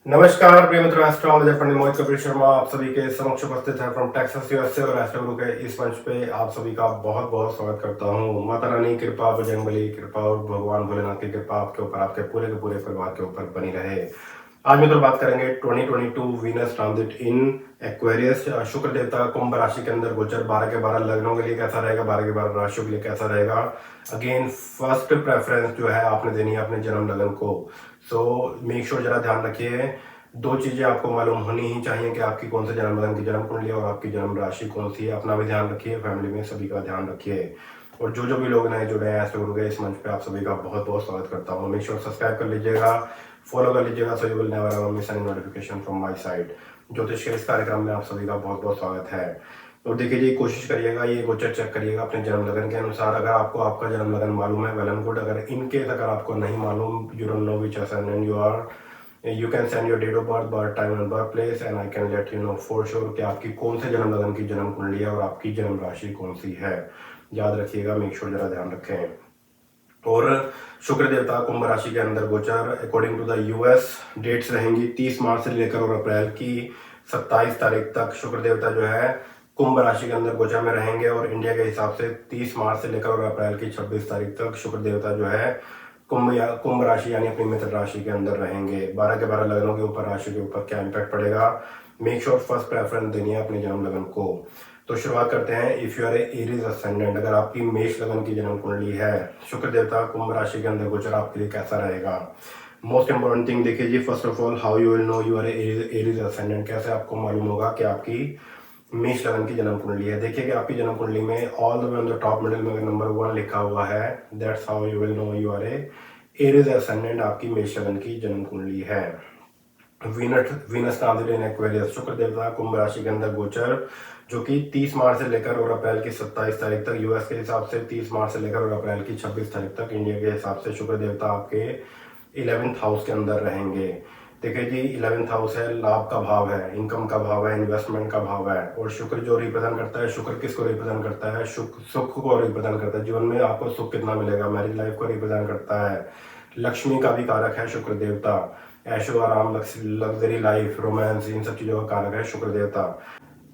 नमस्कार प्रिय मित्रों, एस्ट्रोलॉजर पंडित मोहित कपिल शर्मा आप सभी के समक्ष उपस्थित है फ्रॉम टेक्सास यूएसए और एस्ट्रो गुरु के इस मंच पे आप सभी का बहुत बहुत स्वागत करता हूँ। माता रानी की कृपा, बजरंगबली की कृपा और भगवान भोलेनाथ की कृपा आपके ऊपर, आपके पूरे के पूरे परिवार के ऊपर बनी रहे। आज मित्रों बात करेंगे 2022 वीनस ट्रांजिट इन एक्वेरियस। शुक्र देवता कुंभ राशि के अंदर गोचर 12 के 12 लग्नों के लिए कैसा रहेगा, 12 के 12 राशियों के लिए कैसा रहेगा। अगेन फर्स्ट प्रेफरेंस जो है आपने देनी है अपने जन्म लगन को। सो मेक श्योर जरा ध्यान रखिए, दो चीजें आपको मालूम होनी ही चाहिए कि आपकी कौन से जन्म लगन की जन्म कुंडली है और आपकी जन्म राशि कौन सी है। अपना भी ध्यान रखिए, फैमिली में सभी का ध्यान रखिए। और जो जो भी लोग नए जुड़े हैं ऐसे गुरु के इस मंच पे आप सभी का बहुत बहुत स्वागत करता हूँ। मेक श्योर सब्सक्राइब कर लीजिएगा, फॉलो कर लीजिएगा, so you will never ever miss any notification from my side. ज्योतिष के इस कार्यक्रम में आप सभी का बहुत बहुत स्वागत है। तो देखिए जी, कोशिश करिएगा ये गोचर चेक करिएगा अपने जन्म लगन के अनुसार। अगर आपको आपका जन्म लगन मालूम है, वेल एंड गुड। अगर इनकेस अगर आपको नहीं मालूम, you don't know which ascendant you are, you can send your date of birth, birth time and birth place and I can let you know for sure कि आपकी कौन से जन्म लगन की जन्म कुंडली है और आपकी जन्म राशि कौन सी है। याद रखिएगा, मेक श्योर जरा ध्यान रखें। और शुक्र देवता कुंभ राशि के अंदर गोचर according to the US dates रहेंगी 30 मार्च से लेकर और अप्रैल की 27 तारीख तक शुक्र देवता जो है कुंभ राशि के अंदर गोचर में रहेंगे। और इंडिया के हिसाब से 30 मार्च से लेकर और अप्रैल की 26 तारीख तक शुक्र देवता जो है कुंभ राशि यानी अपनी मित्र राशि के अंदर रहेंगे। 12 के 12 लग्नों के ऊपर, राशि के ऊपर क्या इम्पैक्ट पड़ेगा। मेक श्योर फर्स्ट प्रेफरेंस देनी है अपने जन्म लगन को। तो शुरुआत करते हैं। If you are Aries ascendant, अगर आपकी मेष लगन की जन्म कुंडली है, शुक्र देवता कुंभ राशि के अंदर गोचर आपके लिए कैसा रहेगा। मोस्ट इंपॉर्टेंट थिंग देखिए जी, first of all how you will know you are Aries ascendant. कैसे आपको मालूम होगा कि आपकी मेष लगन की जन्म कुंडली है। देखिए कि आपकी जन्म कुंडली में all the way on the top middle में अगर नंबर 1 लिखा हुआ है, that's how you will know you are Aries ascendant. आपकी मेष लगन की जन्म कुंडली है। वीनस ट्रांजिट इन एक्वेरियस, शुक्र देवता कुंभ राशि के अंदर गोचर जो कि 30 मार्च से लेकर और अप्रैल की 27 तारीख तक, यूएस के हिसाब से 30 मार्च से लेकर और अप्रैल की 26 तारीख तक, इंडिया के हिसाब से शुक्र देवता आपके 11th हाउस के अंदर रहेंगे। देखिए जी, 11th हाउस है, लाभ का भाव है, इनकम का भाव है, इन्वेस्टमेंट का भाव है। और शुक्र जो रिप्रेजेंट करता है, शुक्र किसको रिप्रेजेंट करता है, सुख को रिप्रेजेंट करता है। जीवन में आपको सुख कितना मिलेगा, मैरिज लाइफ को रिप्रेजेंट करता है। लक्ष्मी का भी कारक है शुक्र देवता, ऐशो आराम, लग्जरी लाइफ, रोमांस, इन सब चीजों का कारक है शुक्र देवता।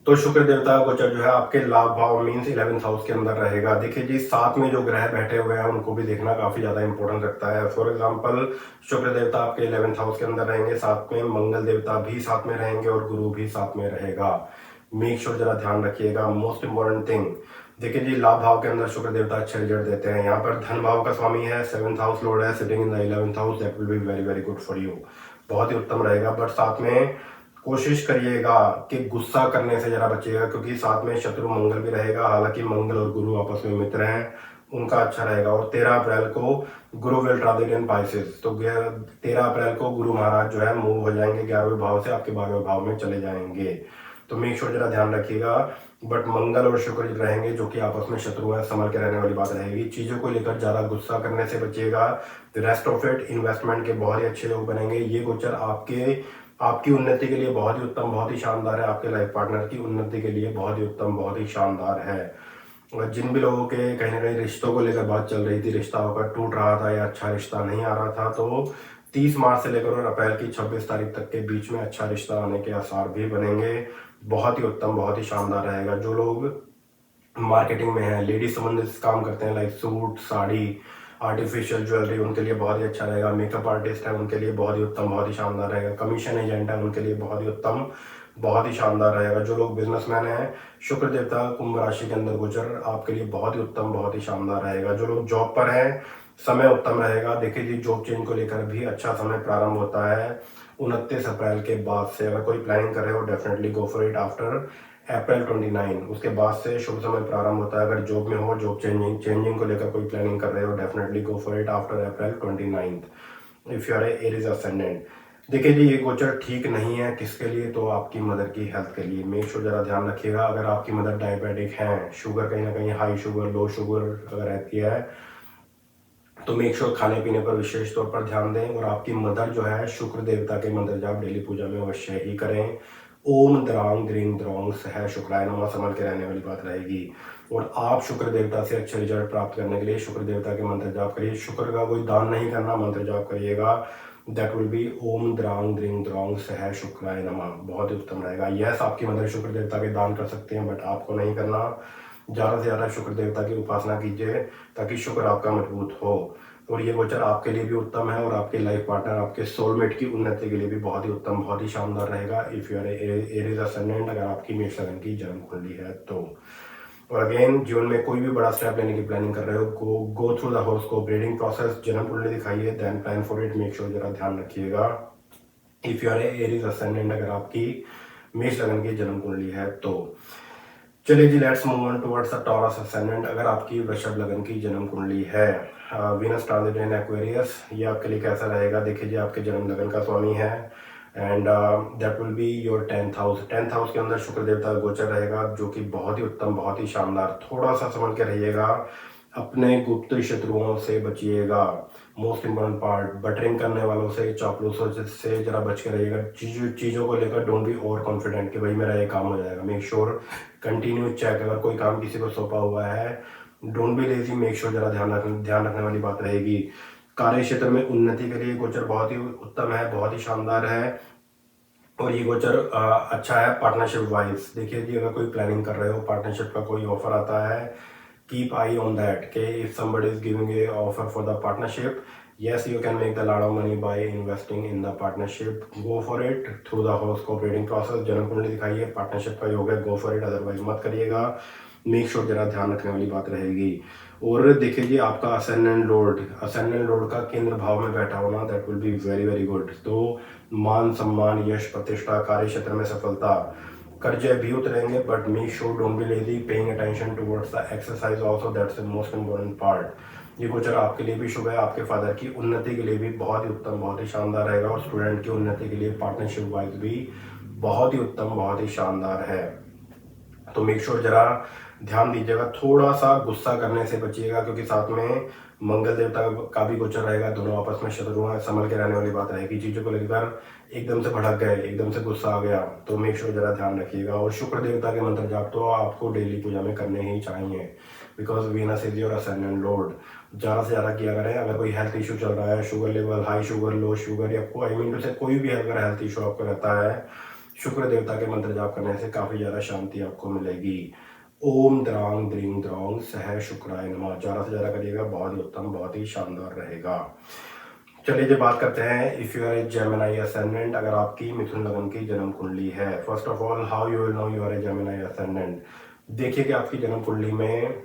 तो शुक्र देवता का गोचर जो है आपके लाभ भाव मीन्स 11th हाउस के अंदर रहेगा। देखिए जी, साथ में जो ग्रह बैठे हुए हैं उनको भी देखना काफी ज्यादा इंपॉर्टेंट रखता है। फॉर एग्जांपल, शुक्र देवता आपके 11th हाउस के अंदर रहेंगे, साथ में मंगल देवता भी साथ में रहेंगे और गुरु भी साथ में रहेगा। मेक श्योर जरा ध्यान रखिएगा, मोस्ट इंपॉर्टेंट थिंग। देखिए जी, लाभ भाव के अंदर शुक्र देवता अच्छे रिजल्ट देते हैं। यहाँ पर धन भाव का स्वामी है, 7th हाउस लॉर्ड है, sitting in the 11th house, that will be very very good for you. बहुत ही उत्तम रहेगा। बट साथ में कोशिश करिएगा कि गुस्सा करने से जरा बचिएगा, क्योंकि साथ में शत्रु मंगल भी रहेगा। हालांकि मंगल और गुरु आपस में मित्र हैं, उनका अच्छा रहेगा। और 13 अप्रैल को गुरु विल ट्रांजिट इन पाइसेस, तो 13 अप्रैल को गुरु महाराज जो है मूव हो जाएंगे 11वें भाव से आपके 12वें भाव में चले जाएंगे। तो मेक श्योर जरा ध्यान रखिएगा। बट मंगल और शुक्र रहेंगे जो कि आपस में शत्रु है, संभल के रहने वाली बात रहेगी। चीजों को लेकर ज्यादा गुस्सा करने से बचिएगा। रेस्ट ऑफ इट, इन्वेस्टमेंट के बहुत ही अच्छे लोग बनेंगे। ये गोचर आपकी उन्नति के लिए बहुत ही उत्तम, बहुत ही शानदार है। आपके लाइफ पार्टनर की उन्नति के लिए बहुत ही उत्तम, बहुत ही शानदार है। और जिन भी लोगों के कहीं ना कहीं रिश्तों को लेकर बात चल रही थी, रिश्ता होकर टूट रहा था या अच्छा रिश्ता नहीं आ रहा था, तो 30 मार्च से लेकर और अप्रैल की 26 तारीख तक के बीच में अच्छा रिश्ता आने के आसार भी बनेंगे। बहुत ही उत्तम, बहुत ही शानदार रहेगा। जो लोग मार्केटिंग में है, लेडीज संबंधित काम करते हैं, like suit, sari, artificial jewellery, उनके लिए बहुत ही अच्छा रहेगा। मेकअप आर्टिस्ट है, उनके लिए बहुत ही उत्तम, बहुत ही शानदार रहेगा। कमीशन एजेंट है, उनके लिए बहुत ही उत्तम, बहुत ही शानदार रहेगा। जो लोग बिजनेसमैन हैं, शुक्र देवता कुंभ राशि के अंदर गोचर आपके लिए बहुत ही उत्तम, बहुत ही शानदार रहेगा। जो लोग जॉब पर हैं, समय उत्तम रहेगा। देखिए जी, जॉब चेंज को लेकर भी अच्छा समय प्रारंभ होता है 29 अप्रैल के बाद से। अगर कोई प्लानिंग कर रहे हो, definitely go for it after April 29, उसके बाद से शुभ समय प्रारंभ होता है। अगर जॉब में हो, जॉब चेंजिंग को लेकर कोई प्लानिंग कर रहे हो, definitely go for it after April 29 if you are Aries ascendant. देखिए जी, ये गोचर ठीक नहीं है किसके लिए, तो आपकी मदर की हेल्थ के लिए। मेक श्योर जरा ध्यान रखिएगा। अगर आपकी मदर डायबिटिक है, शुगर कहीं ना कहीं हाई शुगर, लो शुगर अगर रहती है, तो मेक श्योर खाने पीने पर विशेष तौर पर ध्यान दें। और आपकी मदर जो है, शुक्र देवता के मंत्र जाप डेली पूजा में अवश्य ही करें। ओम द्रांग ग्रींग द्रोंग है शुक्राय नमः, संभल के रहने वाली बात रहेगी। और आप शुक्र देवता से अच्छे रिजल्ट प्राप्त करने के लिए शुक्र देवता के मंत्र जाप करिए। शुक्र का कोई दान नहीं करना, मंत्र जाप करिएगा। दैट विल बी ओम द्रांग द्रिंग द्रोंग सह शुक्राय नमः। बहुत ही उत्तम रहेगा। यस, आपकी मदर शुक्र देवता के दान कर सकते हैं, बट आपको नहीं करना। ज़्यादा से ज़्यादा शुक्र देवता की उपासना कीजिए ताकि शुक्र आपका मजबूत हो। और ये गोचर आपके लिए भी उत्तम है और आपके लाइफ पार्टनर, आपके सोलमेट की उन्नति के लिए भी बहुत ही उत्तम, बहुत ही शानदार रहेगा। If you are Aries ascendant, अगर आपकी मेष लगन की जन्म कुंडली है तो। और अगेन, जीवन में कोई भी बड़ा स्टेप लेने की प्लानिंग कर रहे हो, go through the horoscope reading process, जन्म कुंडली दिखाइए, then plan for it. Make sure, जरा ध्यान रखिएगा। If you are Aries ascendant, अगर आपकी मेष लगन की जन्म कुंडली है तो। चलिए जी, let's move on towards the Taurus ascendant. अगर आपकी वृषभ लगन की जन्म कुंडली है, वीनस ट्रांजिट इन एक्वेरियस, ये आपके लिए कैसा रहेगा? देखिए जी, आपके जन्म लगन का स्वामी है and that will be your 10th house. 10th house के अंदर शुक्र देवता का गोचर रहेगा, जो कि बहुत ही उत्तम, बहुत ही शानदार। थोड़ा सा समझ के रहिएगा, अपने गुप्त शत्रुओं से बचिएगा। मोस्ट इम्पोर्टेंट पार्ट, बटरिंग करने वालों से, चापलूसों से जरा बच के रहिएगा। चीज़ों को लेकर डोंट बी ओवर कॉन्फिडेंट कि भाई मेरा ये काम हो जाएगा। Make sure, continue check. अगर कोई काम किसी को सौंपा हुआ है, don't be lazy, make sure, जरा ध्यान रखने वाली बात रहेगी। कार्य क्षेत्र में उन्नति के लिए गोचर बहुत ही उत्तम है, बहुत ही शानदार है। और ये गोचर अच्छा है पार्टनरशिप वाइज। देखिए जी, अगर कोई प्लानिंग कर रहे हो, पार्टनरशिप का कोई ऑफर आता है, कीप आई ऑन दैट कि if somebody is giving a offer for the partnership, yes, you can make the lot of money by investing in the partnership. Go for it through the horoscope reading process। जन्म कुंडली दिखाइए, partnership का योग है, गो for it, otherwise मत करिएगा। Make sure, जरा ध्यान रखने वाली बात रहेगी। और देखिए जी, आपका असेंडेंट लॉर्ड का केंद्र भाव में बैठा होना, that will be very very good. तो मान सम्मान, यश, प्रतिष्ठा, कार्य क्षेत्र में सफलता, कर्जे भी उतरेंगे, but make sure don't be lazy, paying attention towards the exercise also, that's the most important part. ये गोचर आपके लिए भी शुभ है, आपके फादर की उन्नति के लिए भी बहुत ही उत्तम, बहुत ही शानदार रहेगा। और स्टूडेंट की उन्नति के लिए पार्टनरशिप वाइज भी बहुत ही उत्तम, बहुत ही शानदार है। तो मेक श्योर, जरा ध्यान दीजिएगा, थोड़ा सा गुस्सा करने से बचिएगा, क्योंकि साथ में मंगल देवता का भी गोचर रहेगा। दोनों आपस में शत्रु हैं, संभल के रहने वाली बात रहेगी। चीज़ों को लेकर एकदम से भड़क गए, एकदम से गुस्सा आ गया, तो मेक श्योर जरा ध्यान रखिएगा। और शुक्र देवता के मंत्र जाप तो आपको डेली पूजा में करने ही चाहिए, because Venus is your ascendant Lord. ज़्यादा से ज़्यादा किया करें। अगर कोई हेल्थ इशू चल रहा है, sugar level high, sugar low sugar, या कोई टू से कोई भी अगर हेल्थ इशू आपको रहता है, शुक्र देवता के मंत्र जाप करने से काफ़ी ज़्यादा शांति आपको मिलेगी। ओम द्रांग द्रिंग द्रोंग सह शुक्राय नमः। ज़्यादा से ज़्यादा करिएगा, बहुत ही उत्तम, बहुत ही शानदार रहेगा। चलिए जी, बात करते हैं if you are a Gemini ascendant, अगर आपकी मिथुन लगन की जन्म कुंडली है। First of all, how you will know you are a Gemini ascendant? देखिए कि आपकी जन्म कुंडली में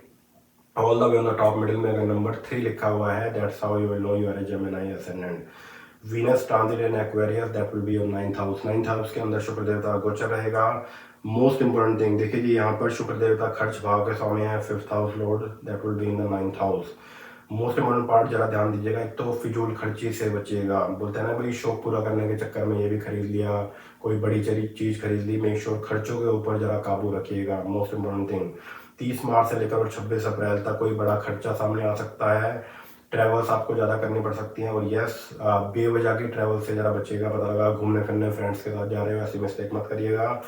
all the way on the top middle में अगर नंबर 3 लिखा हुआ है, that's how you will know you are a Gemini ascendant. Venus transit in Aquarius, that will be your 9th house. 9th house के अंदर शुक्र देवता गोचर रहेगा। मोस्ट इंपोर्टेंट थिंग, देखिए जी, यहाँ पर शुक्र देवता खर्च भाव के स्वामी है, 5th house Lord, that will be in the 9th house. Most important part, जरा ध्यान दीजिएगा, एक तो फिजूल खर्ची से बचिएगा। बोलते हैं ना भाई, शौक पूरा करने के चक्कर में ये भी खरीद लिया, कोई बड़ी चली चीज खरीद ली। मेक श्योर खर्चों के ऊपर जरा काबू रखिएगा, मोस्ट इंपोर्टेंट थिंग। 30 मार्च से लेकर और 26 अप्रैल तक कोई बड़ा खर्चा सामने आ सकता है। ट्रैवल्स आपको ज़्यादा करनी पड़ सकती हैं। और यस, बेवजह की ट्रैवल से ज़रा बचिएगा। पता लगा घूमने फिरने फ्रेंड्स के साथ जा रहे हो, ऐसी मिस्टेक मत करिएगा,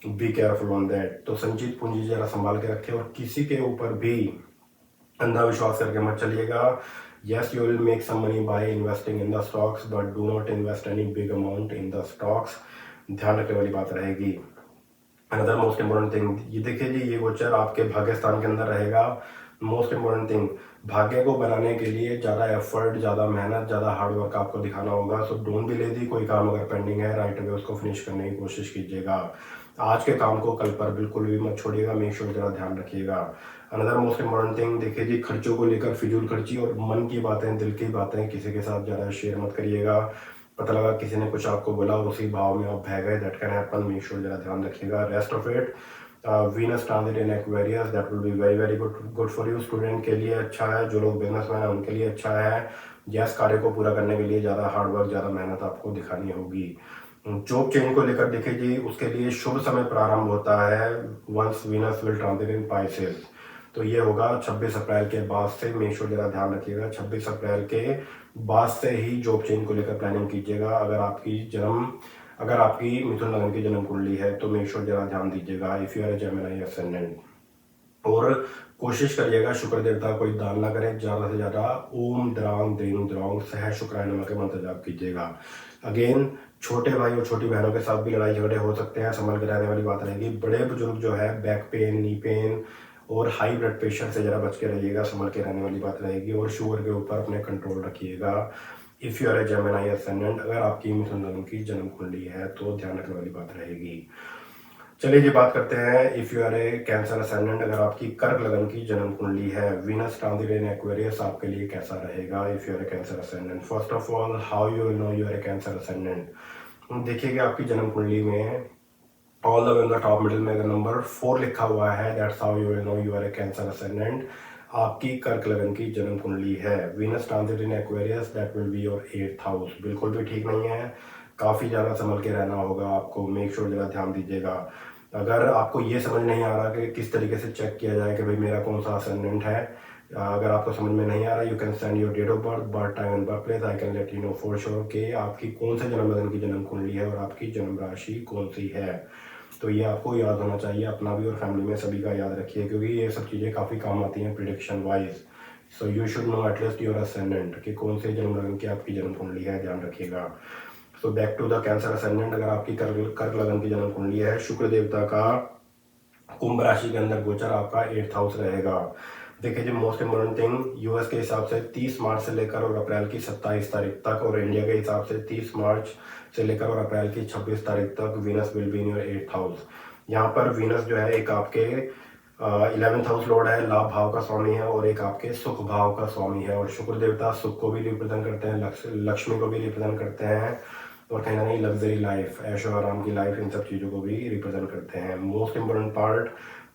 बी केयरफुल ऑन दैट। तो संचित पूंजी जरा संभाल के रखें और किसी के ऊपर भी अंधा विश्वास करके मत चलिएगा। Yes, you will make some money by investing in the stocks, but do not invest any big amount in the stocks. ध्यान रखने वाली बात रहेगी। अनदर मोस्ट इम्पोर्टेंट थिंग, ये देखिए जी, ये गोचर आपके भाग्य स्थान के अंदर रहेगा। मोस्ट इम्पोर्टेंट थिंग, भाग्य को बनाने के लिए ज़्यादा एफर्ट, ज़्यादा मेहनत, ज़्यादा हार्डवर्क आपको दिखाना होगा। सो डोंट बी लेजी। कोई काम अगर पेंडिंग है, राइट अवे उसको फिनिश करने की कोशिश कीजिएगा। आज के काम को कल पर बिल्कुल भी मत छोड़िएगा। मेक श्योर जरा ध्यान रखिएगा। अनदर मोस्ट इम्पोर्टेंट थिंग, देखिए जी, खर्चों को लेकर फिजूल खर्ची और मन की बातें, दिल की बातें किसी के साथ ज़्यादा शेयर मत करिएगा। पता लगा किसी ने कुछ आपको बोला, उसी भाव में आप बह गए, that can happen. Make sure जरा ध्यान रखिएगा। Rest of it, Venus transit in Aquarius, that will be very very good for you. Student के लिए अच्छा है, जो लोग बिजनेसमैन है उनके लिए अच्छा है। यस, कार्य को पूरा करने के लिए ज़्यादा हार्डवर्क, ज़्यादा मेहनत आपको दिखानी होगी। जॉब चेंज को लेकर देखिए जी, उसके लिए शुभ समय प्रारंभ होता है once Venus will transit in Pisces. तो ये होगा 26 अप्रैल के बाद से। मेक श्योर जरा ध्यान रखिएगा, 26 अप्रैल के बाद से ही जॉब चेंज को लेकर प्लानिंग कीजिएगा। अगर आपकी मिथुन लगन की जन्म कुंडली है तो मेक श्योर जरा ध्यान दीजिएगा, if you are a Gemini ascendant. और कोशिश करिएगा शुक्र देवता कोई दान ना करें, ज़्यादा से ज़्यादा ओम द्रांग द्रीं द्रौंग सह शुक्राय नमः के मंत्र जाप कीजिएगा। अगेन छोटे भाई और छोटी बहनों के साथ भी लड़ाई झगड़े हो सकते हैं, संभल के रहने वाली बात रहेगी। बड़े बुजुर्ग जो है बैक पेन, नी पेन और हाई ब्लड प्रेशर से ज़रा बच के रहिएगा, संभल के रहने वाली बात रहेगी। और शुगर के ऊपर अपने कंट्रोल रखिएगा। If you are a Gemini ascendant, अगर आपकी मिथुन लग्न की जन्म कुंडली है तो ध्यान रखने वाली बात रहेगी। चलिए जी बात करते हैं if you are a Cancer ascendant, अगर आपकी कर्क लगन की जन्म कुंडली है, वीनस ट्रांजिट इन एक्वेरियस आपके लिए कैसा रहेगा if you are a Cancer ascendant. First of all, how you will know you are a Cancer ascendant. देखिए कि आपकी जन्म कुंडली में all the way in the top middle में अगर नंबर 4 लिखा हुआ है, that's how you will know you are a Cancer ascendant. आपकी कर्क लगन की जन्म कुंडली है, Venus transit in Aquarius, that will be your 8th house. बिल्कुल भी ठीक नहीं है, काफ़ी ज़्यादा संभल के रहना होगा आपको। मेक श्योर जरा ध्यान दीजिएगा। अगर आपको ये समझ नहीं आ रहा कि किस तरीके से चेक किया जाए कि भाई मेरा कौन सा असेंडेंट है, अगर आपको समझ में नहीं आ रहा, you can send your date of birth, birth time and birth place. I can let you know for sure कि आपकी कौन से जन्म लगन की जन्म कुंडली है और आपकी जन्म राशि कौन सी है। तो ये आपको याद होना चाहिए, अपना भी और फैमिली में सभी का याद रखिए, क्योंकि ये सब चीज़ें काफ़ी काम आती हैं prediction wise. So you should know at least your ascendant कि कौन से जन्म लगन की आपकी जन्म कुंडली है, ध्यान रखिएगा। So back to the Cancer ascendant, अगर आपकी कर्क लगन की जन्म कुंडली है, शुक्र देवता का कुंभ राशि के अंदर गोचर आपका 8th हाउस रहेगा। देखिए जी, मोस्ट इम्पोर्टेंट थिंग, यूएस के हिसाब से 30 मार्च से लेकर और अप्रैल की 27 तारीख तक, और इंडिया के हिसाब से 30 मार्च से लेकर और अप्रैल की 26 तारीख तक Venus will be in your 8th house. यहाँ पर वीनस जो है एक आपके 11th हाउस लॉर्ड है, लाभ भाव का स्वामी है, और एक आपके सुख भाव का स्वामी है। और शुक्र देवता सुख को भी रिप्रेजेंट करते हैं, लक्ष्मी को भी रिप्रेजेंट करते हैं, और कहीं ना कहीं लग्जरी लाइफ, ऐशो आराम की लाइफ, इन सब चीज़ों को भी रिप्रेजेंट करते हैं। मोस्ट इम्पोर्टेंट पार्ट,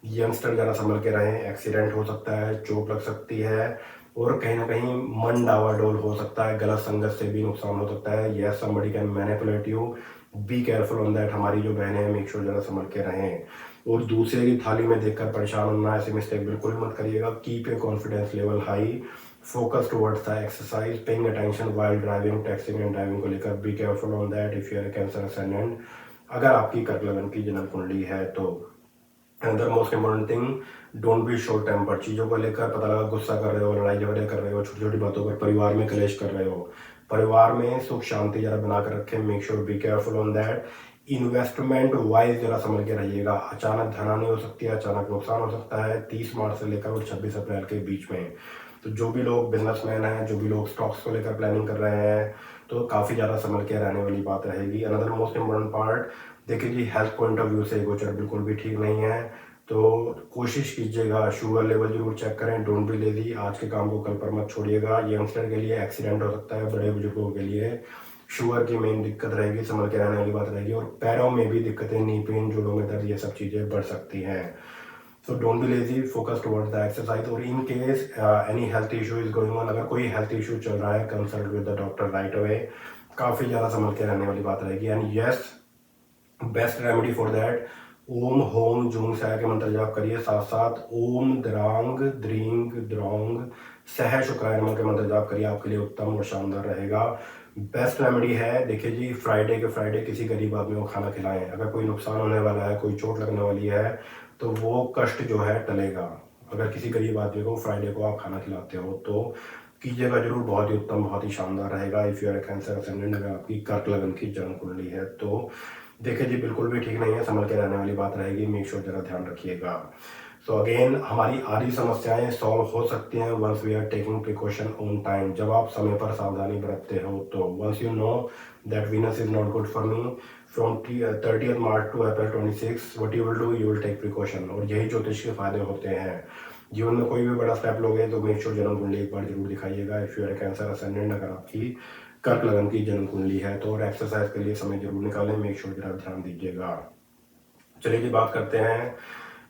यंगस्टर ज़रा संभल के रहें, एक्सीडेंट हो सकता है, चोट लग सकती है, और कहीं ना कहीं मन डावाडोल हो सकता है, गलत संगत से भी नुकसान हो सकता है। Yes, somebody can manipulate you, B careful on that. हमारी जो बहनें हैं, मेक श्योर जरा संभल के रहें। और दूसरे की थाली में देखकर परेशान होना, ऐसे मिस्टेक बिल्कुल मत करिएगा। Keep your confidence level high, focus towards the exercise, paying attention while driving, taxing and driving को लेकर be careful on that if you are Cancer ascendant, अगर आपकी कर्क लगन की जन्म कुंडली है तो। Another most important thing, don't be short temper. चीज़ों को लेकर पता लगा गुस्सा कर रहे हो, लड़ाई झगड़े कर रहे हो, छोटी छोटी बातों पर परिवार में कलेश कर रहे हो, परिवार में सुख शांति जरा बना कर रखें। Make sure be careful on that. Investment wise जरा समझ के रहिएगा, अचानक धनानी हो सकती है, अचानक नुकसान हो सकता है 30 मार्च से लेकर और 26 अप्रैल के बीच में। तो जो भी लोग बिजनेसमैन हैं, जो भी लोग स्टॉक्स को लेकर प्लानिंग कर रहे हैं, तो काफ़ी ज़्यादा संभल के रहने वाली बात रहेगी। अनदर मोस्ट इम्पोर्टेंट पार्ट, देखिए जी, हेल्थ पॉइंट ऑफ व्यू से गोचर बिल्कुल भी ठीक नहीं है, तो कोशिश कीजिएगा, शुगर लेवल जरूर चेक करें। डोंट बी लेजी, आज के काम को कल पर मत छोड़िएगा। यंगस्टर के लिए एक्सीडेंट हो सकता है, बड़े बुजुर्गों के लिए शुगर की मेन दिक्कत रहेगी, संभल के रहने वाली बात रहेगी। और पैरों में भी दिक्कतें, नी पेन, जोड़ों में दर्द, ये सब चीज़ें बढ़ सकती हैं। So don't be lazy, focus towards the exercise. और in case any health issue is going on, अगर कोई हेल्थ इशू चल रहा है, consult with the doctor right away, काफ़ी ज़्यादा संभल के रहने वाली बात रहेगी। And yes, best remedy for that, ओम होम जूम सह के मंत्र जाप करिए, साथ साथ ओम द्रांग द्रींग द्रौंग सह शुक्राय नमः के मंत्र जाप करिए, आपके लिए उत्तम और शानदार रहेगा। बेस्ट रेमेडी है, देखिए जी, फ्राइडे के फ्राइडे किसी गरीब आदमी को खाना खिलाएं। अगर कोई नुकसान होने वाला है, कोई चोट लगने वाली है, तो वो कष्ट जो है टलेगा। अगर किसी गरीब आदमी को फ्राइडे को आप खाना खिलाते हो तो कीजिएगा जरूर, बहुत ही उत्तम, बहुत ही शानदार रहेगा। If you are Cancer ascendant, अगर आपकी कर्क लगन की जन्म कुंडली है तो। देखिए जी, बिल्कुल भी ठीक नहीं है, संभल के रहने वाली बात रहेगी। मेक श्योर जरा ध्यान रखिएगा। सो अगेन, हमारी आधी समस्याएं सॉल्व हो सकती हैं once we are taking precaution on time, जब आप समय पर सावधानी बरतते हो तो। Once you know that Venus is not good for me from 30th March to April 26, what you will do, you will take precaution. और यही ज्योतिष के फायदे होते हैं। जीवन में कोई भी बड़ा स्टेप लोगे तो मेक श्योर जन्म कुंडली एक बार जरूर दिखाइएगा। If you are Cancer ascendant, अगर आपकी कर्क लगन की जन्म कुंडली है तो। और एक्सरसाइज के लिए समय जरूर निकालें, मेक श्योर जरा ध्यान दीजिएगा। चलिए जी, बात करते हैं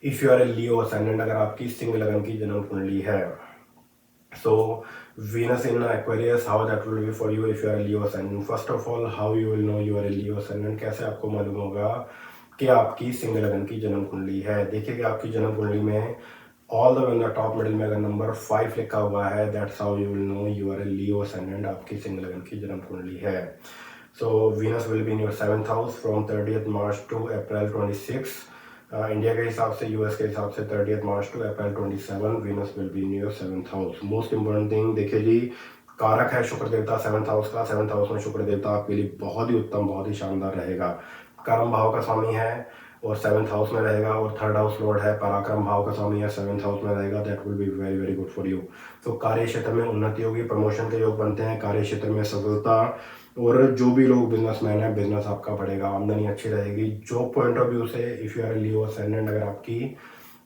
if you are a Leo ascendant, अगर आपकी सिंह लगन की जन्म कुंडली है। So Venus in Aquarius, how that will be for you if you are a Leo ascendant. First of all, how you will know you are a Leo ascendant, कैसे आपको मालूम होगा कि आपकी सिंह लगन की जन्म कुंडली है। देखिए कि आपकी जन्म कुंडली में all the way in the top middle में अगर नंबर 5 लिखा हुआ है, that's how you will know you are a Leo ascendant, आपकी सिंह लगन की जन्म कुंडली है। So Venus will be in your 7th house from 30th March to April 26। India के हिसाब से, यूएस के हिसाब से 30 March to April 27 Venus will be in your 7th house. Most important thing देखिए जी, कारक है शुक्र देवता 7th हाउस का। 7th हाउस में शुक्र देवता आपके लिए बहुत ही उत्तम, बहुत ही शानदार रहेगा। कर्म भाव का स्वामी है और 7th हाउस में रहेगा, और 3rd हाउस लॉर्ड है, पराक्रम भाव का स्वामी है, 7th हाउस में रहेगा। That will be very very good for you. तो कार्य क्षेत्र में उन्नति होगी, प्रमोशन के योग बनते हैं, कार्य क्षेत्र में सफलता, और जो भी लोग बिजनेसमैन है, बिजनेस आपका बढ़ेगा, आमदनी अच्छी रहेगी। जॉब पॉइंट ऑफ व्यू से if you are Leo ascendant, अगर आपकी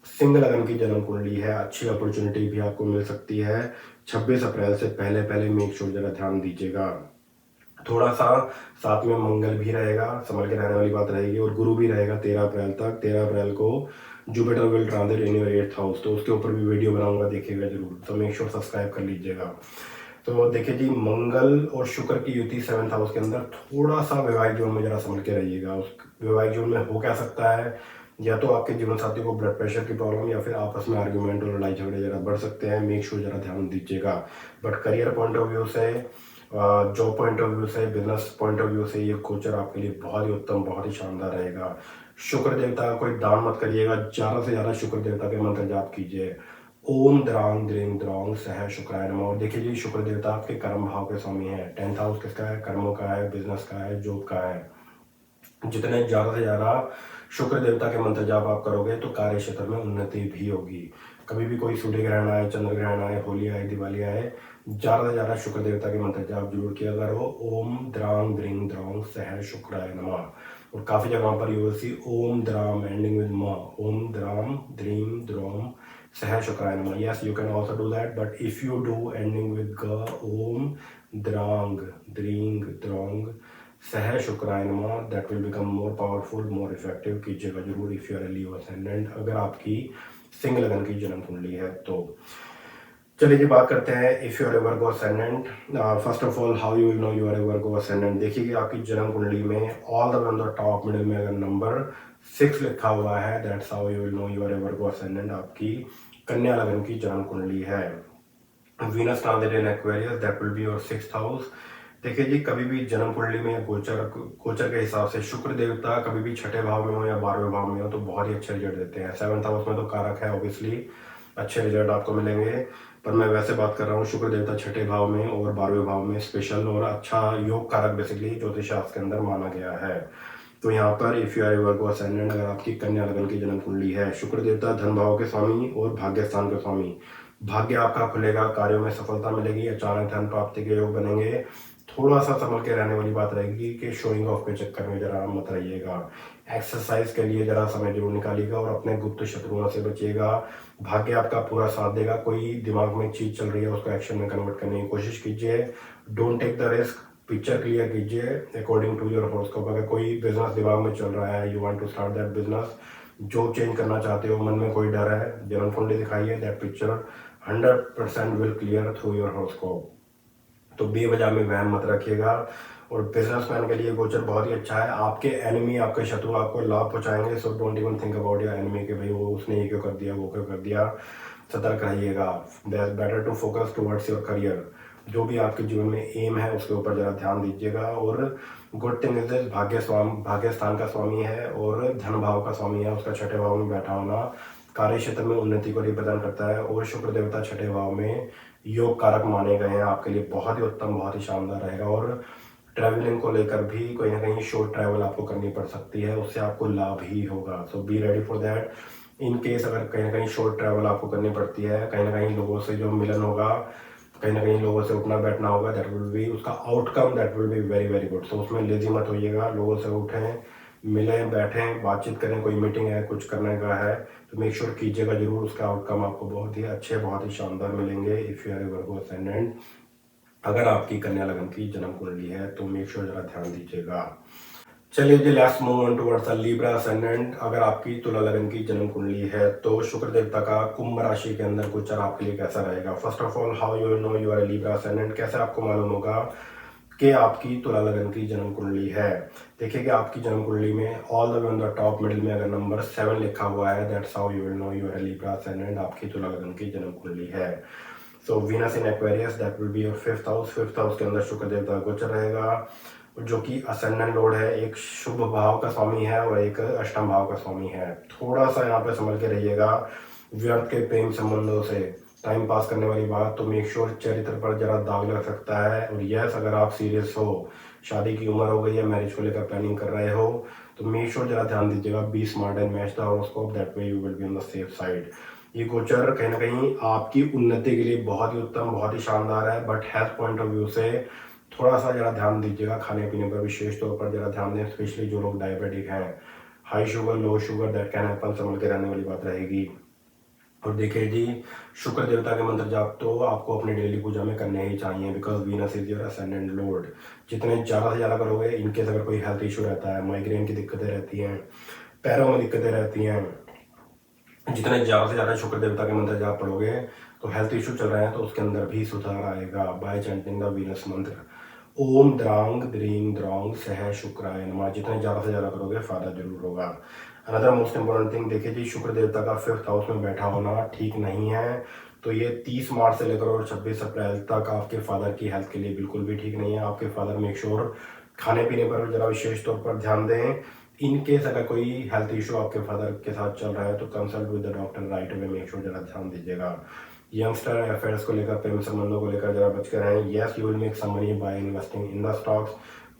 सिंह लगन की जन्म कुंडली है, अच्छी अपॉर्चुनिटी भी आपको मिल सकती है। 26 अप्रैल से पहले पहले मेक श्योर जरा ध्यान दीजिएगा। थोड़ा सा साथ में मंगल भी रहेगा, संभल के रहने वाली बात रहेगी, और गुरु भी रहेगा 13 अप्रैल तक। 13 अप्रैल को Jupiter will transit in your 8th house, तो उसके ऊपर भी वीडियो बनाऊंगा, देखिएगा जरूर। तो मेक श्योर सब्सक्राइब कर लीजिएगा। तो देखिए जी, मंगल और शुक्र की युति 7th हाउस के अंदर, थोड़ा सा वैवाहिक जीवन में जरा संभल के रहिएगा। उस वैवाहिक जीवन में हो क्या सकता है, या तो आपके जीवन साथी को ब्लड प्रेशर की प्रॉब्लम, या फिर आपस में आर्ग्यूमेंट और लड़ाई झगड़े जरा बढ़ सकते हैं। मेक श्योर जरा ध्यान दीजिएगा। But career point of view से, जॉब पॉइंट ऑफ व्यू से, बिजनेस पॉइंट ऑफ व्यू से ये गोचर आपके लिए बहुत ही उत्तम, बहुत ही शानदार रहेगा। शुक्र देवता का कोई दान मत करिएगा, ज़्यादा से ज़्यादा शुक्र देवता के मंत्र जाप कीजिए। ओम द्रांग द्रिंग द्रोंग सह शुक्राय नमः। और देखिए जी, शुक्र देवता आपके कर्म भाव के स्वामी है। 10th हाउस किसका है? कर्मों का है, बिजनेस का है, जॉब का है। जितने ज़्यादा से ज़्यादा शुक्र देवता के मंत्र जाप आप करोगे तो कार्य क्षेत्र में उन्नति भी होगी। कभी भी कोई सूर्य ग्रहण आए, चंद्र ग्रहण आए, होली आए, दिवाली आए, ज़्यादा से ज़्यादा शुक्र देवता के मंत्र जाप जरूर किया करो। ओम द्रांग द्रिंग द्रोंग सह शुक्राय नमः। और काफ़ी जगहों पर यू विल सी ओम द्राम एंडिंग विद म, ओम द्राम द्रीम द्रोम सह शुक्राय नमः। Yes, you can also do that, but if you do ending with ग, ओम द्रांग द्रींग द्रोंग सह शुक्राय नमः, that will become more powerful, more effective. कीजिएगा जरूर if you are Leo ascendant, अगर आपकी सिंह लगन की जन्म कुंडली है तो। चलिए जी, बात करते हैं if you are a Virgo ascendant. First of all, how you will know you are a Virgo ascendant. देखिए कि आपकी जन्म कुंडली में all the way on the top middle में अगर नंबर 6 लिखा हुआ है, that's how you will know you are a Virgo ascendant. आपकी कन्या लगन की जन्म कुंडली है। Venus transit in Aquarius, that will be your 6th house. देखिए जी, कभी भी जन्म कुंडली में गोचर के हिसाब से शुक्र देवता कभी भी 6ठे भाव में हो या 12वें भाव में हो तो बहुत ही अच्छे रिजल्ट देते हैं। 7th हाउस में तो कारक है, ऑब्वियसली अच्छे रिजल्ट आपको मिलेंगे, पर मैं वैसे बात कर रहा हूँ शुक्र देवता 6ठे भाव में और 12वें भाव में स्पेशल और अच्छा योग कारक बेसिकली ज्योतिष शास्त्र के अंदर माना गया है। तो यहाँ पर if you are a Virgo ascendant, अगर आपकी कन्या लगन की जन्म कुंडली है, शुक्र देवता धन भाव के स्वामी और भाग्य स्थान के स्वामी, भाग्य आपका खुलेगा, कार्यों में सफलता मिलेगी, अचानक धन प्राप्ति के योग बनेंगे। थोड़ा सा संभल के रहने वाली बात रहेगी कि शोइंग ऑफ के चक्कर में जरा मत रहिएगा। एक्सरसाइज के लिए जरा समय जरूर निकालिएगा और अपने गुप्त शत्रुओं से बचिएगा। भाग्य आपका पूरा साथ देगा। कोई दिमाग में चीज चल रही है उसको एक्शन में कन्वर्ट करने की कोशिश कीजिए। Don't take the risk, picture clear कीजिए अकॉर्डिंग टू योर हॉरोस्कोप। अगर कोई बिजनेस दिमाग में चल रहा है, you want to start that business, job change करना चाहते हो, मन में कोई डर है, जन्म कुंडली दिखाइए, that picture 100% will clear through your horoscope. तो बेवजह में वहम मत रखिएगा। और बिजनेसमैन के लिए गोचर बहुत ही अच्छा है। आपके एनिमी, आपके शत्रु आपको लाभ पहुंचाएंगे, so don't even think about your enemy कि भाई वो उसने ये क्यों कर दिया, वो क्यों कर दिया। सतर्क रहिएगा। Better to focus towards your career. जो भी आपके जीवन में एम है उसके ऊपर जरा ध्यान दीजिएगा। और गुड थिंग इज दिस, भाग्य स्थान का स्वामी है और धन भाव का स्वामी है, उसका 6ठे भाव में बैठा होना कार्य क्षेत्र में उन्नति को रिप्रेजेंट करता है। और शुक्र देवता 6ठे भाव में योग कारक माने गए हैं, आपके लिए बहुत ही उत्तम, बहुत ही शानदार रहेगा। और ट्रैवलिंग को लेकर भी कोई ना कहीं शॉर्ट ट्रैवल आपको करनी पड़ सकती है, उससे आपको लाभ ही होगा। So be ready for that. In case अगर कहीं ना कहीं शॉर्ट ट्रैवल आपको करनी पड़ती है, कहीं ना कहीं लोगों से जो मिलन होगा, कहीं ना कहीं लोगों से उठना बैठना होगा, दैट विल बी उसका outcome, that will be very very good. So उसमें लेजी मत होइएगा। लोगों से उठें, मिलें, बैठें, बातचीत करें, कोई मीटिंग है, कुछ करने का है तो मेक श्योर कीजिएगा जरूर, उसका आउटकम आपको बहुत ही अच्छे, बहुत ही शानदार मिलेंगे if you are a Virgo ascendant. अगर आपकी कन्या लगन की जन्म कुंडली है तो मेक श्योर जरा ध्यान दीजिएगा। चलिए जी, let's move on towards the Libra ascendant. अगर आपकी तुला लगन की जन्म कुंडली है तो शुक्र देवता का कुंभ राशि के अंदर गोचर आपके लिए कैसा रहेगा। First of all, how you will know you are a Libra ascendant. कैसे आपको मालूम होगा कि आपकी तुला लगन की जन्म कुंडली है। देखिए कि आपकी जन्म कुंडली में all the way on the top middle में अगर नंबर 7 लिखा हुआ है, that's how you will know you are a Libra ascendant, आपकी तुला लगन की जन्म कुंडली है। So Venus in Aquarius, that will be your 5th house. 5th house के अंदर शुक्र देवता गोचर रहेगा। जो कि असेंडेंट लॉर्ड है, एक शुभ भाव का स्वामी है और एक अष्टम भाव का स्वामी है। थोड़ा सा यहाँ पे संभल के रहिएगा व्यर्थ के प्रेम संबंधों से, टाइम पास करने वाली बात, तो मेक श्योर चरित्र पर जरा दाग लग सकता है। और यस, अगर आप सीरियस हो, शादी की उम्र हो गई है, मैरिज को लेकर प्लानिंग कर रहे हो, तो मेक श्योर जरा ध्यान दीजिएगा, be smart and match the horoscope, that way you will be on the safe side. ये गोचर कहीं ना कहीं आपकी उन्नति के लिए बहुत ही उत्तम, बहुत ही शानदार है, but health point of view से थोड़ा सा जरा ध्यान दीजिएगा, खाने पीने पर विशेष तौर पर जरा ध्यान दें, स्पेशली जो लोग डायबिटिक हैं, high sugar, low sugar, that can happen, संभल के रहने वाली बात रहेगी। और देखिए जी, शुक्र देवता के मंत्र जाप तो आपको अपने डेली पूजा में करने ही चाहिए, because Venus is your ascendant Lord. जितने ज़्यादा से ज़्यादा करोगे, इनकेस अगर कोई हेल्थ इशू रहता है, माइग्रेन की दिक्कतें रहती हैं, पैरों में दिक्कतें रहती हैं, जितने ज़्यादा से ज़्यादा शुक्र देवता के मंत्र जाप पढ़ोगे, तो हेल्थ इशू चल रहे हैं तो उसके अंदर भी सुधार आएगा बाय चैंटिंग द वीनस मंत्र ओम द्रांग द्रींग द्रौंग सह शुक्राय नमः। जितने ज़्यादा से ज़्यादा करोगे फायदा जरूर होगा। अनदर मोस्ट इंपॉर्टेंट थिंग, देखिए जी, शुक्र देवता का 5th हाउस में बैठा होना ठीक नहीं है। तो ये 30 मार्च से लेकर और 26 अप्रैल तक आपके फादर की हेल्थ के लिए बिल्कुल भी ठीक नहीं है। आपके फादर मेक श्योर खाने पीने पर जरा विशेष तौर पर ध्यान दें। इन केस अगर कोई हेल्थ इशू आपके फादर के साथ चल रहा है तो consult with the doctor right away, make sure जरा ध्यान दीजिएगा। यंगस्टर अफेयर्स को लेकर, प्रेम संबंधों को लेकर जरा बच कर रहें। Yes, you will make some money by investing in the stocks,